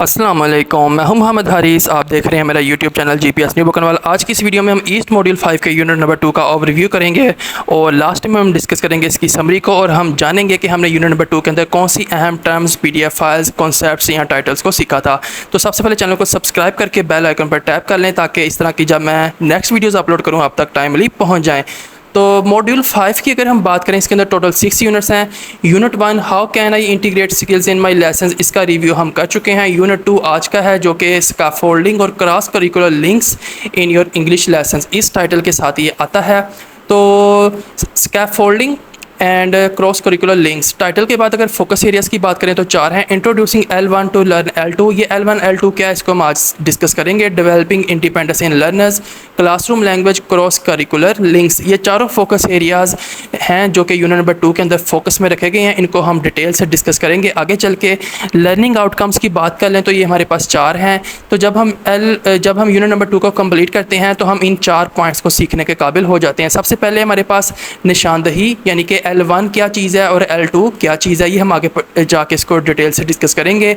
अस्सलाम वालेकुम, मैं हूं मोहम्मद हारिस। आप देख रहे हैं मेरा यूट्यूब चैनल जीपीएस न्यू बुकनवाल। आज की इस वीडियो में हम ईस्ट मॉड्यूल 5 के यूनिट नंबर 2 का ओवरव्यू करेंगे और लास्ट में हम डिस्कस करेंगे इसकी समरी को और हम जानेंगे कि हमने यूनिट नंबर 2 के अंदर कौन सी अहम टर्म्स, पीडीएफ फाइल्स, कॉन्सेप्ट्स या टाइटल्स को सीखा था। तो सबसे पहले चैनल को सब्सक्राइब करके बेल आइकन पर टैप कर लें ताकि इस तरह की जब मैं नेक्स्ट वीडियोज़ अपलोड करूँ आप तक टाइमली पहुँच जाएँ। तो मॉड्यूल 5 की अगर हम बात करें, इसके अंदर टोटल 6 यूनिट्स हैं। Unit 1 how can I integrate skills in my lessons, इसका रिव्यू हम कर चुके हैं। यूनिट 2 आज का है जो कि स्कैफोल्डिंग और cross curricular links in your English lessons, इस टाइटल के साथ ये आता है। तो scaffolding and cross curricular links title के बाद अगर फोकस एरियाज़ की बात करें तो 4 हैं। Introducing L1 to learn L2, ये L1 L2 क्या है इसको हम आज डिस्कस करेंगे। Developing independence in learners, classroom language, cross curricular links, ये चारों फोकस एरियाज़ हैं जो कि यूनिट नंबर 2 के अंदर फोकस में रखे गए हैं। इनको हम डिटेल से डिस्कस करेंगे आगे चल के। लर्निंग आउटकम्स की बात कर लें तो ये हमारे पास 4 हैं। तो जब हम यूनिट नंबर 2 को कंप्लीट करते हैं तो हम इन 4 पॉइंट्स को सीखने के काबिल हो जाते हैं। सबसे पहले हमारे पास निशानदही यानी कि L1 क्या चीज़ है और L2 क्या चीज़ है, ये हम आगे जाके इसको डिटेल से डिस्कस करेंगे।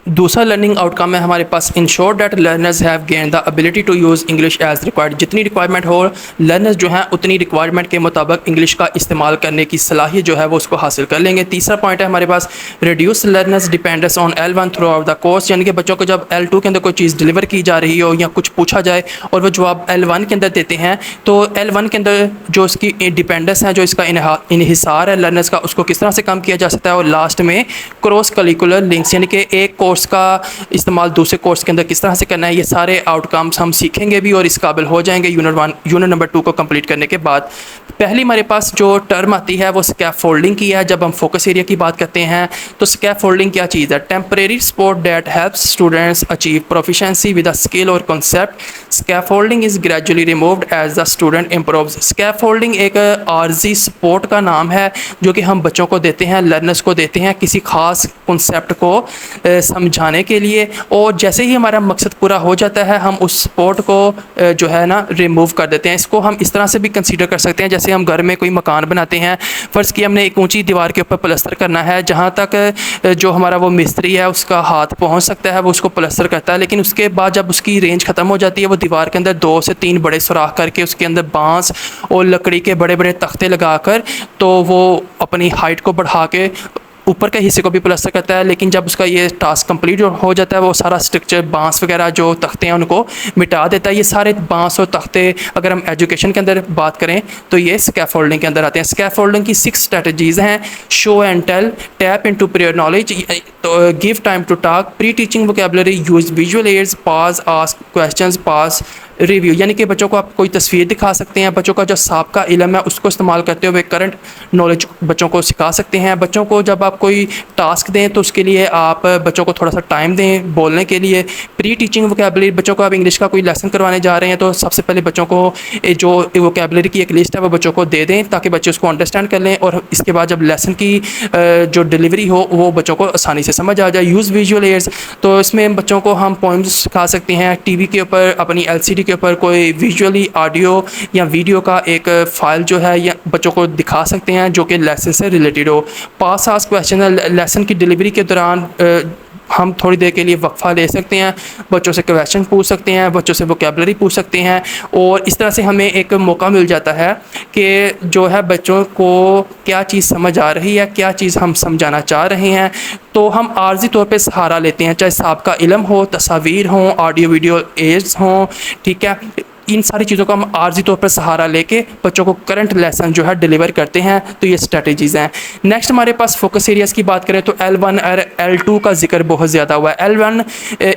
दूसरा लर्निंग आउटकम है हमारे पास ensure that learners have gain the ability to use English as required, जितनी रिक्वायरमेंट हो लर्नर्स जो हैं उतनी रिक्वायरमेंट के मुताबिक इंग्लिश का इस्तेमाल करने की सलाहियत जो है वो उसको हासिल कर लेंगे। तीसरा पॉइंट है हमारे पास reduce learners dependence on L1 throughout the course, यानी कि बच्चों को जब L2 के अंदर कोई चीज़ डिलीवर की जा रही हो या कुछ पूछा जाए और वो जवाब L1 के अंदर देते हैं तो L1 के अंदर जो इसकी डिपेंडेंस है, जो इसका इन्हिसार है लर्नर्स का, उसको किस तरह से कम किया जा सकता है। और लास्ट में क्रॉस करिकुलर लिंक्स यानी कि एक कोर्स का इस्तेमाल दूसरे कोर्स के अंदर किस तरह से करना है, ये सारे आउटकम्स हम सीखेंगे भी और इस काबिल हो जाएंगे यूनिट नंबर 2 को कंप्लीट करने के बाद। पहली हमारे पास जो टर्म आती है वो स्कैफोल्डिंग की है। जब हम फोकस एरिया की बात करते हैं तो स्कैफोल्डिंग क्या चीज़ है। Temporary support that helps students achieve proficiency with a skill और concept. Scaffolding is gradually removed as the student improves. Scaffolding एक आर्जी सपोर्ट का नाम है जो कि हम बच्चों को देते हैं, लर्नर्स को देते हैं किसी खास कॉन्सेप्ट को समझाने के लिए। और जैसे ही हमारा मकसद पूरा हो जाता है हम उस सपोर्ट को जो है ना रिमूव कर देते हैं। इसको हम इस तरह से भी कंसीडर कर सकते हैं जैसे हम घर में कोई मकान बनाते हैं, फ़र्ज़ किया हमने एक ऊंची दीवार के ऊपर प्लस्तर करना है, जहाँ तक जो हमारा वो मिस्त्री है उसका हाथ पहुँच सकता है वो उसको प्लस्तर करता है, लेकिन उसके बाद जब उसकी रेंज ख़त्म हो जाती है वो दीवार के अंदर 2 से 3 बड़े सुराख करके उसके अंदर बांस और लकड़ी के बड़े बड़े तख्ते लगाकर तो वो अपनी हाइट को बढ़ा के ऊपर के हिस्से को भी प्लस्तर करता है। लेकिन जब उसका ये टास्क कंप्लीट हो जाता है वो सारा स्ट्रक्चर बांस वगैरह जो तख्ते हैं उनको मिटा देता है। ये सारे बांस और तख्ते अगर हम एजुकेशन के अंदर बात करें तो ये स्कैफोल्डिंग के अंदर आते हैं। स्कैफोल्डिंग की 6 स्ट्रेटजीज़ हैं। Show and tell, tap into prior knowledge, give time to talk, pre teaching vocabulary, use visual aids, pause, ask questions, pause, review, यानी कि बच्चों को आप कोई तस्वीर दिखा सकते हैं, बच्चों का जो साबका इल्म है उसको इस्तेमाल करते हुए करंट नॉलेज बच्चों को सिखा सकते हैं। बच्चों को जब आप कोई टास्क दें तो उसके लिए आप बच्चों को थोड़ा सा टाइम दें बोलने के लिए। प्री टीचिंग वोकैबुलरी, बच्चों को आप इंग्लिश का कोई लेसन करवाने जा रहे हैं तो सबसे पहले बच्चों को जो वोकैबुलरी की एक लिस्ट है वो बच्चों को दे दें ताकि बच्चे उसको अंडरस्टैंड कर लें और इसके बाद जब लेसन की जो डिलीवरी हो वो बच्चों को आसानी से समझ आ जाए। यूज़ विजुअल एड्स, तो इसमें बच्चों को हम पोइम्स सिखा सकते हैं। टीवी के ऊपर, अपनी LCD के ऊपर कोई विजुअली ऑडियो या वीडियो का एक फ़ाइल जो है या बच्चों को दिखा सकते हैं जो कि लेसन से रिलेटेड हो। पास आस्क क्वेश्चन, लेसन की डिलीवरी के दौरान हम थोड़ी देर के लिए वक्फा ले सकते हैं, बच्चों से क्वेश्चन पूछ सकते हैं, बच्चों से वोकैबुलरी पूछ सकते हैं और इस तरह से हमें एक मौका मिल जाता है कि जो है बच्चों को क्या चीज़ समझ आ रही है, क्या चीज़ हम समझाना चाह रहे हैं। तो हम आर्जी तौर पे सहारा लेते हैं, चाहे साहब इल्म हो, तस्वीर हो, ऑडियो वीडियो एड्स हों, ठीक है, इन सारी चीज़ों का हम आर्जी तौर पर सहारा लेके बच्चों को करंट लेसन जो है डिलीवर करते हैं। तो ये स्ट्रेटजीज़ हैं। नेक्स्ट हमारे पास फोकस एरियाज़ की बात करें तो L1 और L2 का जिक्र बहुत ज़्यादा हुआ है। L1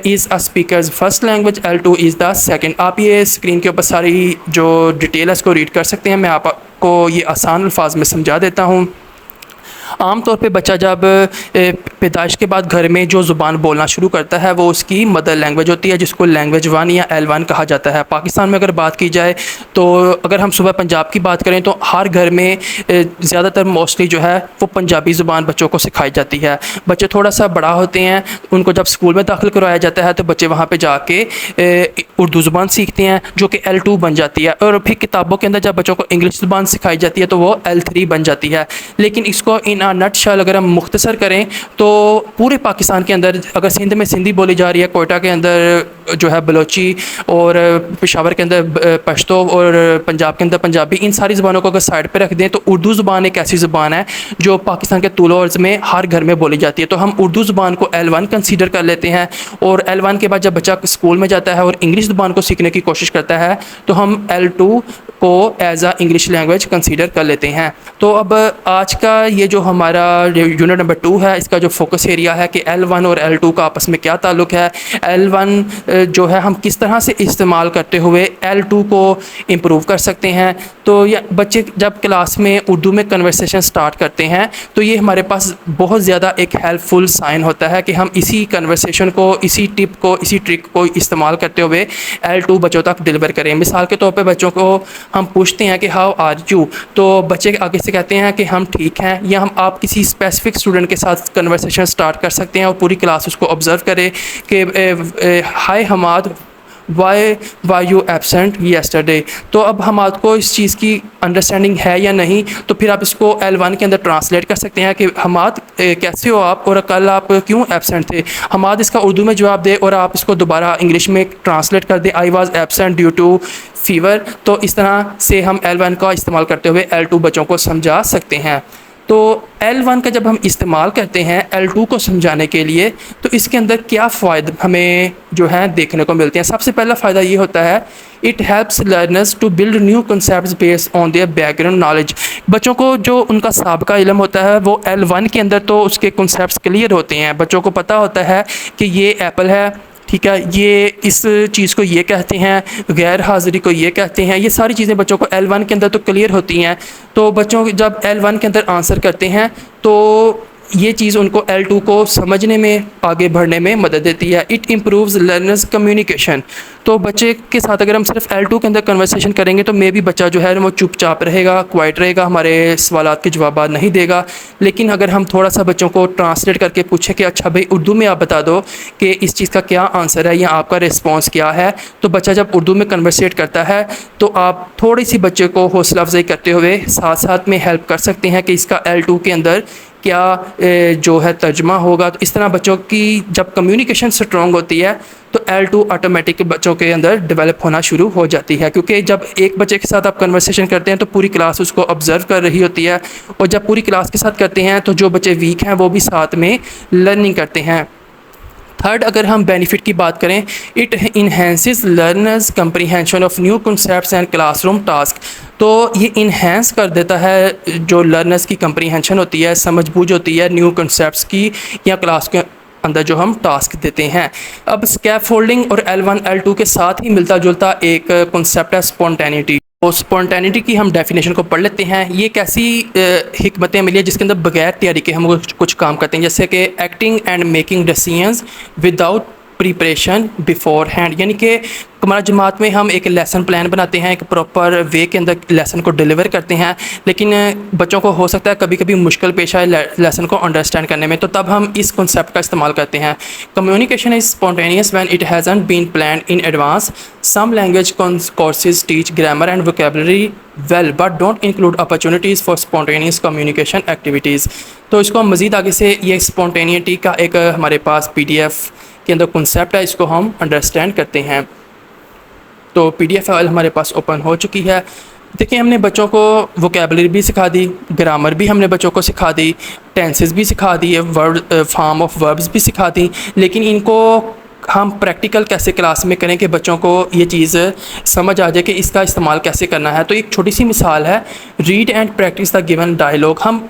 is a speakers first language, L2 is the second. आप ये स्क्रीन के ऊपर सारी जो डिटेल है इसको रीड कर सकते हैं, मैं आपको ये आसान अल्फाज में समझा देता हूँ। आम तौर पे बच्चा जब पैदाइश के बाद घर में जो ज़ुबान बोलना शुरू करता है वो उसकी मदर लैंग्वेज होती है जिसको लैंग्वेज 1 या L1 कहा जाता है। पाकिस्तान में अगर बात की जाए तो अगर हम सुबह पंजाब की बात करें तो हर घर में ज़्यादातर मोस्टली जो है वो पंजाबी ज़ुबान बच्चों को सिखाई जाती है। बच्चे थोड़ा सा बड़ा होते हैं, उनको जब स्कूल में दाखिल करवाया जाता है तो बच्चे वहाँ पर जाके उर्दू ज़ुबान सीखते हैं जो कि L2 बन जाती है और फिर किताबों के अंदर जब बच्चों को इंग्लिश ज़ुबान सिखाई जाती है तो वो L3 बन जाती है। लेकिन इसको इन नटशल अगर हम मुख्तसर करें तो पूरे पाकिस्तान के अंदर अगर सिंध में सिंधी बोली जा रही है, कोयटा के अंदर जो है बलोची, और पेशावर के अंदर पश्तो, और पंजाब के अंदर पंजाबी, इन सारी ज़बानों को अगर साइड पे रख दें तो उर्दू ज़बान एक ऐसी ज़बान है जो पाकिस्तान के तूल अर्ज़ में हर घर में बोली जाती है। तो हम उर्दू ज़बान को L1 कंसीडर कर लेते हैं, और L1 के बाद जब बच्चा स्कूल में जाता है और इंग्लिश ज़बान को सीखने की कोशिश करता है तो हम L2 को एज आ इंग्लिश लैंग्वेज कंसीडर कर लेते हैं। तो अब आज का ये जो हमारा यूनिट नंबर 2 है, इसका जो फोकस एरिया है कि L1 और L2 का आपस में क्या ताल्लुक़ है, L1 जो है हम किस तरह से इस्तेमाल करते हुए L2 को इम्प्रूव कर सकते हैं। तो ये बच्चे जब क्लास में उर्दू में कन्वर्सेशन स्टार्ट करते हैं तो ये हमारे पास बहुत ज़्यादा एक हेल्पफुल साइन होता है कि हम इसी कन्वर्सेशन को, इसी टिप को, इसी ट्रिक को इस्तेमाल करते हुए L2 बच्चों तक डिलीवर करें। मिसाल के तौर पे बच्चों को हम पूछते हैं कि हाउ आर यू, तो बच्चे आगे से कहते हैं कि हम ठीक हैं, या आप किसी स्पेसिफिक स्टूडेंट के साथ कन्वर्सेशन स्टार्ट कर सकते हैं और पूरी क्लास उसको ऑब्ज़र्व करे कि hi Hamad, why you absent yesterday. तो अब हमाद को इस चीज़ की अंडरस्टैंडिंग है या नहीं, तो फिर आप इसको L1 के अंदर ट्रांसलेट कर सकते हैं कि हमाद कैसे हो आप, और कल आप क्यों एब्सेंट थे। हमाद इसका उर्दू में जवाब दे और आप इसको दोबारा इंग्लिश में ट्रांसलेट कर दें, I was absent due to fever. तो इस तरह से हम L1 का इस्तेमाल करते हुए L2 बच्चों को समझा सकते हैं। तो L1 का जब हम इस्तेमाल करते हैं L2 को समझाने के लिए तो इसके अंदर क्या फ़ायदे हमें जो है देखने को मिलते हैं। सबसे पहला फ़ायदा ये होता है, it helps learners to build new concepts based on their background knowledge. बच्चों को जो उनका साबिका इल्म होता है वो L1 के अंदर तो उसके कंसेप्ट्स क्लियर होते हैं। बच्चों को पता होता है कि ये एप्पल है, ठीक है, ये इस चीज़ को ये कहते हैं, गैर हाज़िरी को ये कहते हैं। ये सारी चीज़ें बच्चों को L1 के अंदर तो क्लियर होती हैं। तो बच्चों जब L1 के अंदर आंसर करते हैं तो ये चीज़ उनको L2 को समझने में, आगे बढ़ने में मदद देती है। It improves learners communication. तो बच्चे के साथ अगर हम सिर्फ L2 के अंदर कन्वर्सेशन करेंगे तो मे भी बच्चा जो है वो चुपचाप रहेगा, क्वाइट रहेगा, हमारे सवालात के जवाब नहीं देगा। लेकिन अगर हम थोड़ा सा बच्चों को ट्रांसलेट करके पूछें कि अच्छा भाई उर्दू में आप बता दो कि इस चीज़ का क्या आंसर है या आपका रिस्पॉन्स क्या है, तो बच्चा जब उर्दू में कन्वर्सेट करता है तो आप थोड़ी सी बच्चे को हौसला अफजाई करते हुए साथ साथ में हेल्प कर सकते हैं कि इसका L2 के अंदर क्या जो है तर्जमा होगा। तो इस तरह बच्चों की जब कम्युनिकेशन स्ट्रॉन्ग होती है तो L2 ऑटोमेटिक बच्चों के अंदर डेवलप होना शुरू हो जाती है, क्योंकि जब एक बच्चे के साथ आप कन्वर्सेशन करते हैं तो पूरी क्लास उसको ऑब्ज़र्व कर रही होती है, और जब पूरी क्लास के साथ करते हैं तो जो बच्चे वीक हैं वो भी साथ में लर्निंग करते हैं। थर्ड, अगर हम बेनिफिट की बात करें, it enhances learners comprehension of new concepts and classroom task. तो ये इन्हेंस कर देता है जो लर्नर्स की कंप्रीहेंशन होती है, समझ बूझ होती है न्यू कॉन्सेप्ट्स की या क्लास के अंदर जो हम टास्क देते हैं। अब स्कैफोल्डिंग और L1 L2 के साथ ही मिलता जुलता एक कॉन्सेप्ट है स्पॉन्टेनिटी। तो स्पॉन्टेनिटी की हम डेफिनेशन को पढ़ लेते हैं। ये कैसी हिकमत अमली है जिसके अंदर बगैर तैयारी के हम कुछ काम करते हैं, जैसे कि acting and making decisions without preparation before hand. यानी कि हमारा जमात में हम एक लेसन प्लान बनाते हैं, एक प्रॉपर वे के अंदर लेसन को डिलीवर करते हैं, लेकिन बच्चों को हो सकता है कभी कभी मुश्किल पेश आए लेसन को अंडरस्टैंड करने में, तो तब हम इस कॉन्सेप्ट का इस्तेमाल करते हैं। Communication is spontaneous when it hasn't been planned in advance. Some language courses teach grammar and vocabulary well but don't include opportunities for spontaneous communication activities. तो इसको हम मज़ीद आगे से ये स्पॉन्टेनिटी का एक हमारे पास PDF के अंदर कॉन्सेप्ट है, इसको हम अंडरस्टैंड करते हैं। तो PDF फाइल हमारे पास ओपन हो चुकी है। देखिए, हमने बच्चों को वोकैबुलरी भी सिखा दी, ग्रामर भी हमने बच्चों को सिखा दी, टेंसेस भी सिखा दी, वर्ड फॉर्म ऑफ वर्ब्स भी सिखा दी, लेकिन इनको हम प्रैक्टिकल कैसे क्लास में करें कि बच्चों को ये चीज़ समझ आ जाए कि इसका इस्तेमाल कैसे करना है। तो एक छोटी सी मिसाल है, read and practise the given dialogue. हम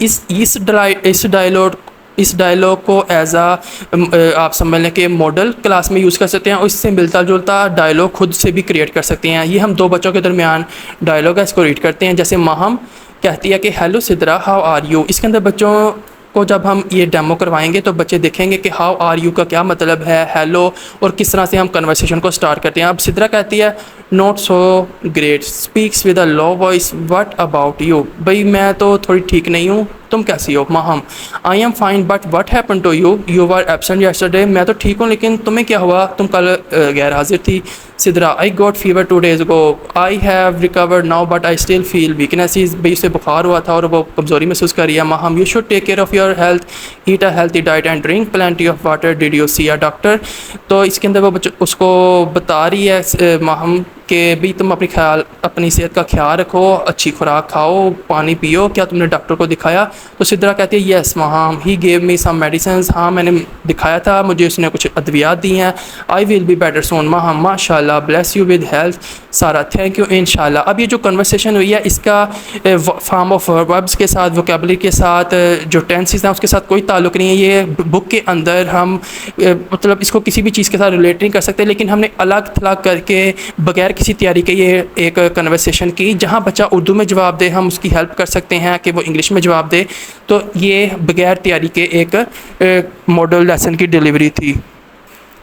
इस डायलॉग को एज आप समझ लें कि मॉडल क्लास में यूज़ कर सकते हैं, और इससे मिलता जुलता डायलॉग खुद से भी क्रिएट कर सकते हैं। ये हम दो बच्चों के दरमियान डायलॉग है, इसको रीड करते हैं। जैसे माहम कहती है कि hello Sidra, how are you. इसके अंदर बच्चों को जब हम ये डेमो करवाएंगे तो बच्चे देखेंगे कि हाउ आर यू का क्या मतलब है, हेलो, और किस तरह से हम कन्वर्सेशन को स्टार्ट करते हैं। अब सिद्रा कहती है not so great, speaks with a low voice, what about you. भाई मैं तो थोड़ी ठीक नहीं हूँ, तुम कैसी हो। Maham I am fine but what happen to you, you were absent yesterday. मैं तो ठीक हूँ लेकिन तुम्हें क्या हुआ, तुम कल गैर हाजिर थी। Sidra, I got fever 2 days ago, I have recovered now but I still feel weakness. भाई उसे बुखार हुआ था और वो कमज़ोरी महसूस कर रही है। Maham, you should take care of your health, eat a healthy diet and drink plenty of water, did you see a doctor. तो इसके अंदर वो उसको बता रही है माहम कि भी तुम अपनी सेहत का ख्याल रखो, अच्छी खुराक खाओ, पानी पियो, क्या तुमने डॉक्टर को दिखाया? तो सिद्रा कहती है yes Maham, he gave me some medicine, हाँ मैंने दिखाया था, मुझे उसने कुछ अद्वियात दी हैं। आई विल बी बेटर सोन माहम, माशाल्लाह, ब्लेस यू विद हेल्थ। सारा, थैंक यू, इंशाल्लाह। अब ये जो कन्वर्सेशन हुई है इसका फॉर्म ऑफ वर्ब्स के साथ, वोकेबलरी के साथ, जो टेंसेस हैं उसके साथ कोई ताल्लुक़ नहीं है। ये बुक के अंदर हम मतलब इसको किसी भी चीज़ के साथ रिलेट नहीं कर सकते, लेकिन हमने अलग थलग करके बगैर किसी तैयारी के ये एक कन्वर्सेशन की। जहाँ बच्चा उर्दू में जवाब दे हम उसकी हेल्प कर सकते हैं कि वो इंग्लिश में जवाब दे। तो ये बगैर तैयारी के एक मॉडल लेसन की डिलीवरी थी।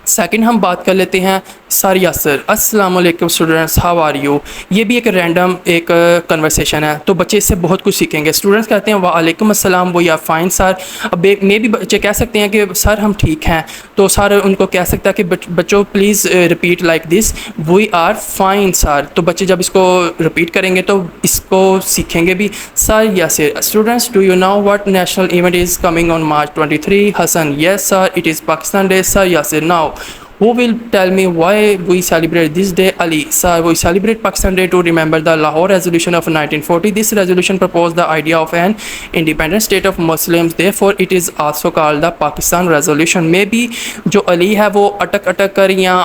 सेकंड हम बात कर लेते हैं सर यासर, अस्सलाम वालेकुम स्टूडेंट्स, हाउ आर यू। ये भी एक रैंडम एक कन्वर्सेशन है, तो बच्चे इससे बहुत कुछ सीखेंगे। स्टूडेंट्स कहते हैं वालेकुम अस्सलाम, वो या फाइन सर। अब मे भी बच्चे कह सकते हैं कि सर हम ठीक हैं, तो सर उनको कह सकता है कि बच्चों please repeat like this, we are fine sir. तो बच्चे जब इसको रिपीट करेंगे तो इसको सीखेंगे भी। Sir Yasir, students do you know what national event is coming on March 23? Hassan, yes sir, it is Pakistan day. Sir Yasir, now who will tell me why we celebrate this day? Ali, sir, we celebrate Pakistan Day to remember the Lahore Resolution of 1940. This resolution proposed the idea of an independent state of Muslims. Therefore, it is also called the Pakistan Resolution. Maybe जो अली है वो अटक कर या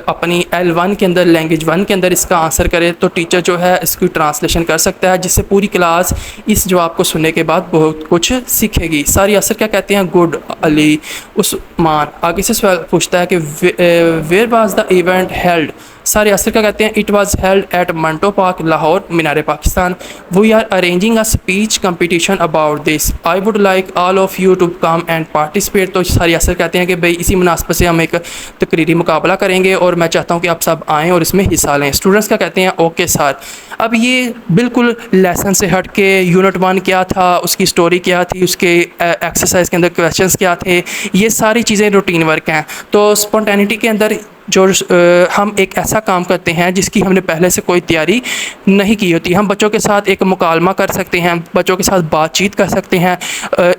अपनी L1 के अंदर, language 1 के अंदर इसका आंसर करे, तो टीचर जो है इसकी ट्रांसलेशन कर सकता है, जिससे पूरी क्लास इस जवाब को सुनने के बाद बहुत कुछ सीखेगी। सारी असर क्या कहते हैं? गुड अली। उस्मान आगे से सवाल पूछता है कि where was the event held? सारे असर क्या कहते हैं? It was held at Minto park, Lahore, Minar Pakistan. We are arranging a speech competition about this, I would like all of you to come and participate. तो सारे असर कहते हैं कि भाई इसी मुनासबत से हम एक तकरीरी मुकाबला करेंगे और मैं चाहता हूँ कि आप सब आएँ और इसमें हिस्सा लें। स्टूडेंट्स क्या कहते हैं? Okay sir. अब ये बिल्कुल लेसन से हट के यूनिट 1 क्या था, उसकी स्टोरी क्या थी, उसके एक्सरसाइज के अंदर क्वेश्चंस क्या थे, ये सारी चीज़ें रूटीन वर्क हैं। तो स्पॉन्टेनिटी के अंदर जो हम एक ऐसा काम करते हैं जिसकी हमने पहले से कोई तैयारी नहीं की होती। हम बच्चों के साथ एक मुकालमा कर सकते हैं, बच्चों के साथ बातचीत कर सकते हैं।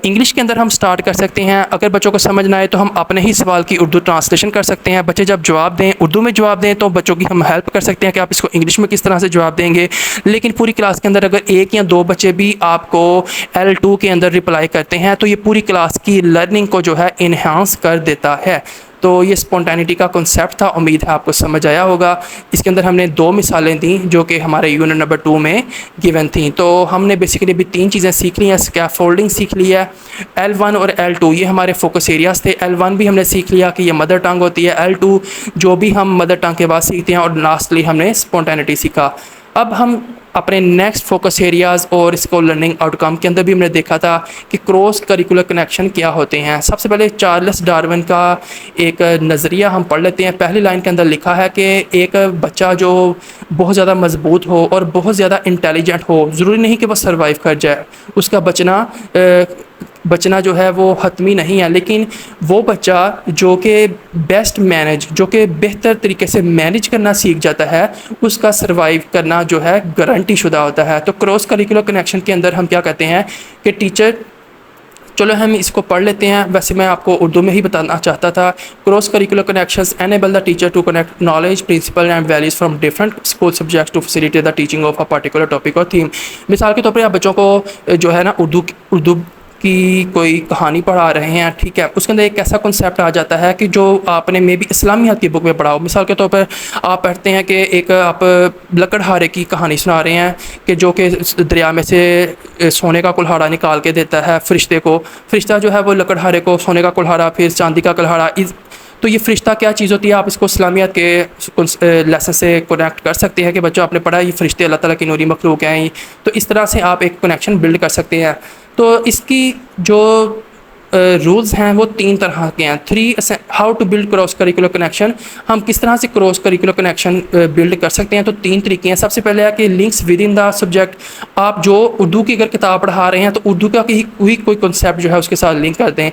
इंग्लिश के अंदर हम स्टार्ट कर सकते हैं। अगर बच्चों को समझ ना आए तो हम अपने ही सवाल की उर्दू ट्रांसलेशन कर सकते हैं। बच्चे जब जवाब दें, उर्दू में जवाब दें, तो बच्चों की हम हेल्प कर सकते हैं कि आप इसको इंग्लिश में किस तरह से जवाब देंगे। लेकिन पूरी क्लास के अंदर अगर 1 या 2 बच्चे भी आपको L2 के अंदर रिप्लाई करते हैं तो ये पूरी क्लास की लर्निंग को जो है इन्हांस कर देता है। तो ये स्पॉन्टेनिटी का कॉन्सेप्ट था, उम्मीद है आपको समझ आया होगा। इसके अंदर हमने 2 मिसालें दी जो कि हमारे यूनिट नंबर 2 में गिवन थी। तो हमने बेसिकली भी 3 चीज़ें सीख ली हैं। स्कैफोल्डिंग सीख ली है, L1 और L2 ये हमारे फोकस एरियाज़ थे। L1 भी हमने सीख लिया कि ये मदर टंग होती है, L2 जो भी हम मदर टंग के बाद सीखते हैं, और लास्टली हमने स्पॉन्टेनिटी सीखा। अब हम अपने नेक्स्ट फोकस एरियाज़ और इसको लर्निंग आउटकम के अंदर भी हमने देखा था कि क्रॉस करिकुलर कनेक्शन क्या होते हैं। सबसे पहले चार्ल्स डार्विन का एक नज़रिया हम पढ़ लेते हैं। पहली लाइन के अंदर लिखा है कि एक बच्चा जो बहुत ज़्यादा मजबूत हो और बहुत ज़्यादा इंटेलिजेंट हो, ज़रूरी नहीं कि वो सर्वाइव कर जाए, उसका बचना जो है वो हतमी नहीं है, लेकिन वो बच्चा जो कि जो कि बेहतर तरीके से मैनेज करना सीख जाता है, उसका सर्वाइव करना जो है गारंटी शुदा होता है। तो क्रॉस करिकुलर कनेक्शन के अंदर हम क्या कहते हैं कि टीचर, चलो हम इसको पढ़ लेते हैं। वैसे मैं आपको उर्दू में ही बताना चाहता था। Cross curricular connections enable the teacher to connect knowledge, principle and values from different school subjects to facilitate the teaching of a particular topic और थीम। मिसाल के तौर पर आप बच्चों को जो है ना उर्दू की कोई कहानी पढ़ा रहे हैं, ठीक है, उसके अंदर एक ऐसा कॉन्सेप्ट आ जाता है कि जो आपने मे बी इस्लामियात की बुक में पढ़ा हो। मिसाल के तौर पर आप पढ़ते हैं कि एक आप लकड़हारे की कहानी सुना रहे हैं कि जो कि दरिया में से सोने का कुल्हाड़ा निकाल के देता है फरिश्ते को। फरिश्ता जो है वो लकड़हारे को सोने का कुल्हाड़ा, फिर चांदी का कुल्हाड़ा, तो ये फरिश्ता क्या चीज़ होती है, आप इसको इस्लामियात के लेसन से कनेक्ट कर सकते हैं कि बच्चों आपने पढ़ा ये फरिश्ते अल्लाह ताला की नूरी मखलूक हैं। तो इस तरह से आप एक कनेक्शन बिल्ड कर सकते हैं। तो इसकी जो रूल्स हैं वो 3 तरह के हैं। 3 how to build cross curricular connection, हम किस तरह से क्रॉस करिकुलर कनेक्शन बिल्ड कर सकते हैं। तो 3 तरीके हैं। सबसे पहले है कि links with in the subject, आप जो उर्दू की अगर किताब पढ़ा रहे हैं तो उर्दू का कोई कॉन्सेप्ट जो है उसके साथ लिंक कर दें।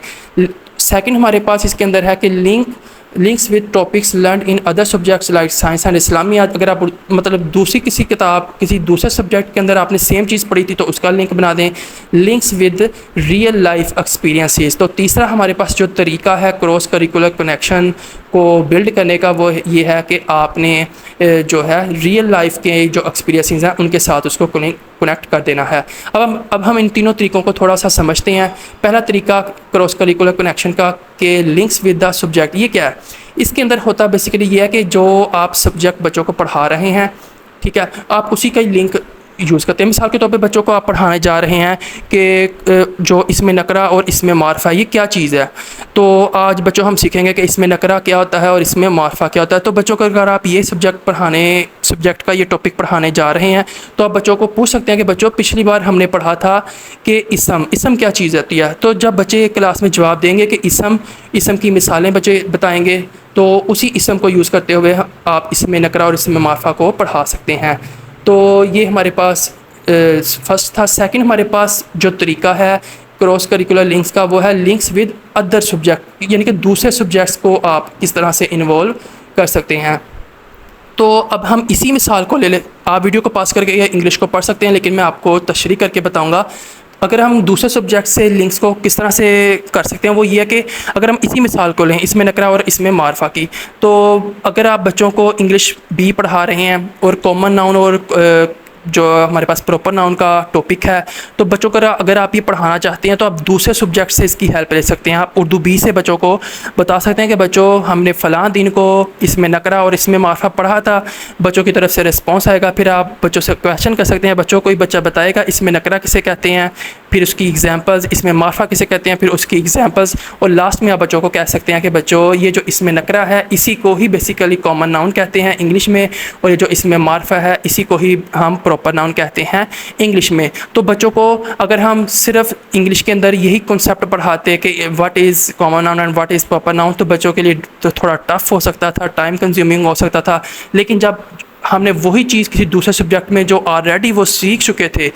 सेकंड हमारे पास इसके अंदर है कि link links with topics learn in other subjects like science and Islamiyat. अगर आप मतलब दूसरी किसी किताब किसी दूसरे सब्जेक्ट के अंदर आपने सेम चीज़ पढ़ी थी तो उसका लिंक बना दें। Links with real life experiences. तो तीसरा हमारे पास जो तरीका है क्रॉस करिकुलर कनेक्शन को बिल्ड करने का वो ये है कि आपने जो है रियल लाइफ के जो एक्सपीरियंसेस हैं उनके साथ उसको कनेक्ट कर देना है। अब हम इन तीनों तरीक़ों को थोड़ा सा समझते हैं। पहला तरीका क्रॉस करिकुलर कनेक्शन का कि लिंक्स विद द सब्जेक्ट, ये क्या है? इसके अंदर होता बेसिकली ये है कि जो आप सब्जेक्ट बच्चों को पढ़ा रहे हैं, ठीक है, आप उसी का ही लिंक यूज़ करते हैं। मिसाल के तौर पे बच्चों को आप पढ़ाने जा रहे हैं कि जो इसमें नकरा और इसमें मारफा ये क्या चीज़ है, तो आज बच्चों हम सीखेंगे कि इसमें नकरा क्या होता है और इसमें मारफा क्या होता है। तो बच्चों को अगर आप ये सब्जेक्ट का ये टॉपिक पढ़ाने जा रहे हैं तो आप बच्चों को पूछ सकते हैं कि बच्चों पिछली बार हमने पढ़ा था कि इसम क्या चीज़ होती है। तो जब बच्चे क्लास में जवाब देंगे कि इसम की मिसालें बच्चे बताएँगे तो उसी इसम को यूज़ करते हुए आप इसमें नकरा और इसमें मारफा को पढ़ा सकते हैं। तो ये हमारे पास फर्स्ट था। सेकंड हमारे पास जो तरीका है क्रॉस करिकुलर लिंक्स का वो है लिंक्स विद अदर सब्जेक्ट, यानी कि दूसरे सब्जेक्ट्स को आप किस तरह से इन्वॉल्व कर सकते हैं। तो अब हम इसी मिसाल को ले लें। आप वीडियो को पास करके या इंग्लिश को पढ़ सकते हैं, लेकिन मैं आपको तशरीह करके बताऊंगा। अगर हम दूसरे सब्जेक्ट से लिंक्स को किस तरह से कर सकते हैं वो ये है कि अगर हम इसी मिसाल को लें, इसमें नकरा और इसमें मारफा की, तो अगर आप बच्चों को इंग्लिश बी पढ़ा रहे हैं और कॉमन नाउन और जो हमारे पास प्रॉपर नाउन का टॉपिक है, तो बच्चों को अगर आप ये पढ़ाना चाहते हैं तो आप दूसरे सब्जेक्ट से इसकी हेल्प ले सकते हैं। आप उर्दू बी से बच्चों को बता सकते हैं कि बच्चों हमने फ़लाँ दिन को इसमें नकरा और इसमें मारफा पढ़ा था। बच्चों की तरफ से रिस्पॉन्स आएगा, फिर आप बच्चों से क्वेश्चन कर सकते हैं। बच्चों कोई बच्चा बताएगा इसमें नकरा किसे कहते हैं, फिर उसकी एग्जांपल्स, इसमें मारफा किसे कहते हैं, फिर उसकी एग्जांपल्स, और लास्ट में आप बच्चों को कह सकते हैं कि बच्चों ये जो इसमें नकरा है इसी को ही बेसिकली कॉमन नाउन कहते हैं इंग्लिश में, और ये जो इसमें मारफा है इसी को ही हम प्रॉपर नाउन कहते हैं इंग्लिश में। तो बच्चों को अगर हम सिर्फ इंग्लिश के अंदर यही कॉन्सेप्ट पढ़ाते कि what is common noun and what is proper noun, तो बच्चों के लिए तो थोड़ा टफ हो सकता था, टाइम कंज्यूमिंग हो सकता था। लेकिन जब हमने वही चीज़ किसी दूसरे सब्जेक्ट में जो ऑलरेडी वो सीख चुके थे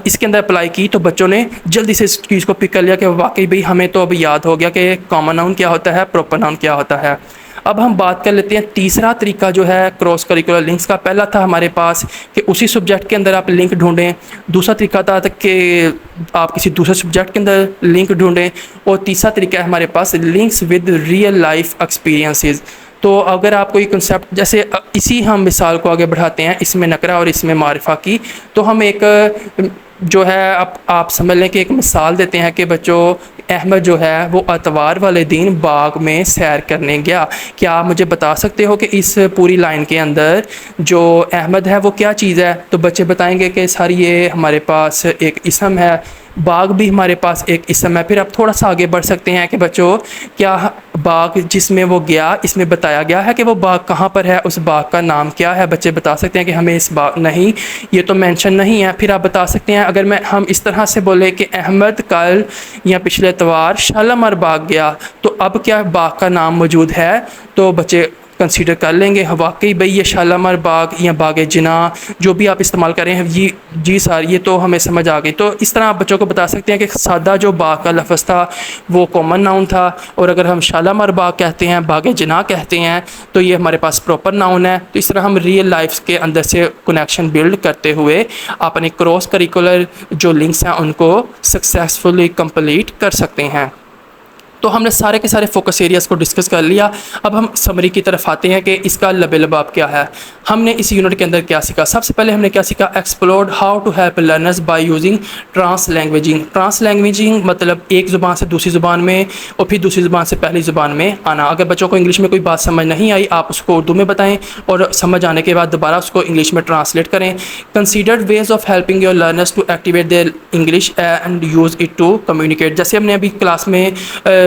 इसके अंदर अप्लाई की, तो बच्चों ने जल्दी से इस चीज़ को पिक कर लिया कि वाकई भाई हमें तो अब याद हो गया कि कॉमन नाउन क्या होता है, प्रॉपर नाउन क्या होता है। अब हम बात कर लेते हैं तीसरा तरीका जो है क्रॉस करिकुलर लिंक्स का। पहला था हमारे पास कि उसी सब्जेक्ट के अंदर आप लिंक ढूंढें, दूसरा तरीका था कि आप किसी दूसरे सब्जेक्ट के अंदर लिंक ढूंढें, और तीसरा तरीका है हमारे पास links with real life experiences. तो अगर आप कोई कंसेप्ट, जैसे इसी हम मिसाल को आगे बढ़ाते हैं इसमें नकरा और इसमें मारिफा की, तो हम एक जो है आप समझ लें कि एक मिसाल देते हैं कि बच्चों अहमद जो है वो अतवार वाले दिन बाग में सैर करने गया। क्या आप मुझे बता सकते हो कि इस पूरी लाइन के अंदर जो अहमद है वो क्या चीज़ है? तो बच्चे बताएंगे कि सर ये हमारे पास एक इसम है, बाग भी हमारे पास एक इसम है। फिर आप थोड़ा सा आगे बढ़ सकते हैं कि बच्चों क्या बाग जिसमें वो गया इसमें बताया गया है कि वो बाग कहाँ पर है, उस बाग का नाम क्या है? बच्चे बता सकते हैं कि हमें इस बाग नहीं, ये तो मेंशन नहीं है। फिर आप बता सकते हैं अगर हम इस तरह से बोले कि अहमद कल या पिछले इतवार शालामार बाग गया, तो अब क्या बाग का नाम मौजूद है? तो बच्चे कंसीडर कर लेंगे वाकई भाई ये शालामार बाग या बाग जिना जो भी आप इस्तेमाल कर रहे हैं जी सर ये तो हमें समझ आ गई। तो इस तरह आप बच्चों को बता सकते हैं कि सादा जो बाग का लफ्ज़ था वो कॉमन नाउन था, और अगर हम शालामार बाग कहते हैं, बाग जिना कहते हैं, तो ये हमारे पास प्रॉपर नाउन है। तो इस तरह हम रियल लाइफ के अंदर से कनेक्शन बिल्ड करते हुए अपने क्रॉस करिकुलर जो लिंक्स हैं उनको सक्सेसफुली कंप्लीट कर सकते हैं। तो हमने सारे के सारे फोकस एरियाज़ को डिस्कस कर लिया। अब हम समरी की तरफ आते हैं कि इसका लबे-लबाब क्या है। हमने इस यूनिट के अंदर क्या सीखा? सबसे पहले हमने क्या सीखा? Explored how to help learners by using translanguaging. Translanguaging मतलब एक ज़ुबान से दूसरी ज़ुबान में और फिर दूसरी ज़ुबान से पहली ज़ुबान में आना। अगर बच्चों को इंग्लिश में कोई बात समझ नहीं आई, आप उसको उर्दू में बताएं और समझ आने के बाद दोबारा उसको इंग्लिश में ट्रांसलेट करें। Considered ways of helping your learners to activate their English and use it to communicate. जैसे हमने अभी क्लास में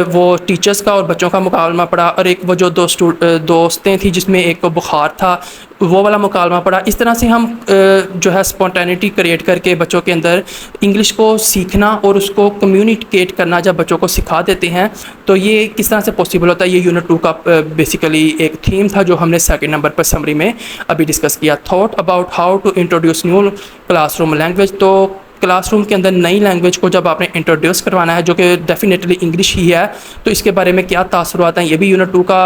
वो टीचर्स का और बच्चों का मुकाबला पढ़ा, और एक वो जो दोस्तें थी जिसमें एक को बुखार था वो वाला मुकाबला पढ़ा। इस तरह से हम जो है स्पॉन्टेनिटी क्रिएट करके बच्चों के अंदर इंग्लिश को सीखना और उसको कम्युनिकेट करना जब बच्चों को सिखा देते हैं, तो ये किस तरह से पॉसिबल होता है। ये यूनिट 2 का बेसिकली एक थीम था जो हमने सेकंड नंबर पर समरी में अभी डिस्कस किया। Thought about how to introduce new classroom language. तो क्लासरूम के अंदर नई लैंग्वेज को जब आपने इंट्रोड्यूस करवाना है, जो कि डेफिनेटली इंग्लिश ही है, तो इसके बारे में क्या तासुरात हैं, ये भी यूनिट 2 का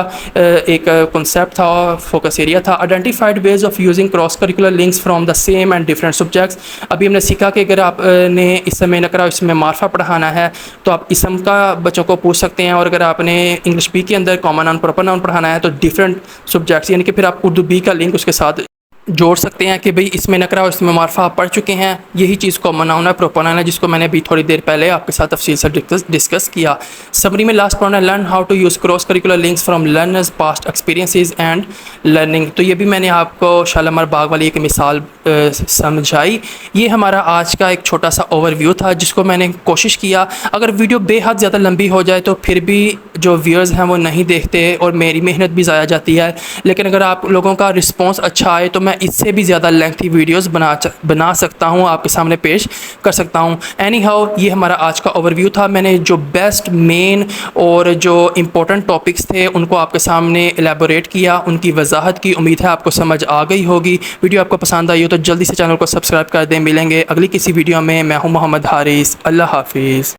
एक कॉन्सेप्ट था, फोकस एरिया था। Identified ways of using cross curricular links from the same and different subjects. अभी हमने सीखा कि अगर आपने इसमें नकरा इसमें मार्फा पढ़ाना है तो आप इसम का बच्चों को पूछ सकते हैं, और अगर आपने इंग्लिश बी के अंदर कॉमन नाउन प्रॉपर नाउन पढ़ाना है तो डिफरेंट सब्जेक्ट्स, यानी कि फिर आप उर्दू बी का लिंक उसके साथ जोड़ सकते हैं कि भाई इसमें नकरा और इसमें मार्फा आप पढ़ चुके हैं, यही चीज़ कॉमन नाउन है, प्रॉपर नाउन है, जिसको मैंने अभी थोड़ी देर पहले आपके साथ तफसील से डिस्कस किया। समरी में लास्ट पॉइंट है learn how to use cross curricular links from learners past experiences and learning. तो ये भी मैंने आपको शालामार बाग वाली एक मिसाल समझाई। ये हमारा आज का एक छोटा सा ओवरव्यू था, जिसको मैंने कोशिश किया। अगर वीडियो बेहद ज़्यादा लंबी हो जाए तो फिर भी जो व्यूअर्स हैं वो नहीं देखते और मेरी मेहनत भी ज़ाया जाती है, लेकिन अगर आप लोगों का रिस्पॉन्स अच्छा आए तो मैं इससे भी ज़्यादा लेंथी वीडियोस बना सकता हूँ, आपके सामने पेश कर सकता हूँ। एनी हाउ, ये हमारा आज का ओवरव्यू था। मैंने जो बेस्ट मेन और जो इम्पोर्टेंट टॉपिक्स थे उनको आपके सामने एलेबोरेट किया, उनकी वजाहत की। उम्मीद है आपको समझ आ गई होगी। वीडियो आपको पसंद आई हो तो जल्दी से चैनल को सब्सक्राइब कर दें। मिलेंगे अगली किसी वीडियो में। मैं हूँ मोहम्मद हारिस। अल्लाह हाफिज़।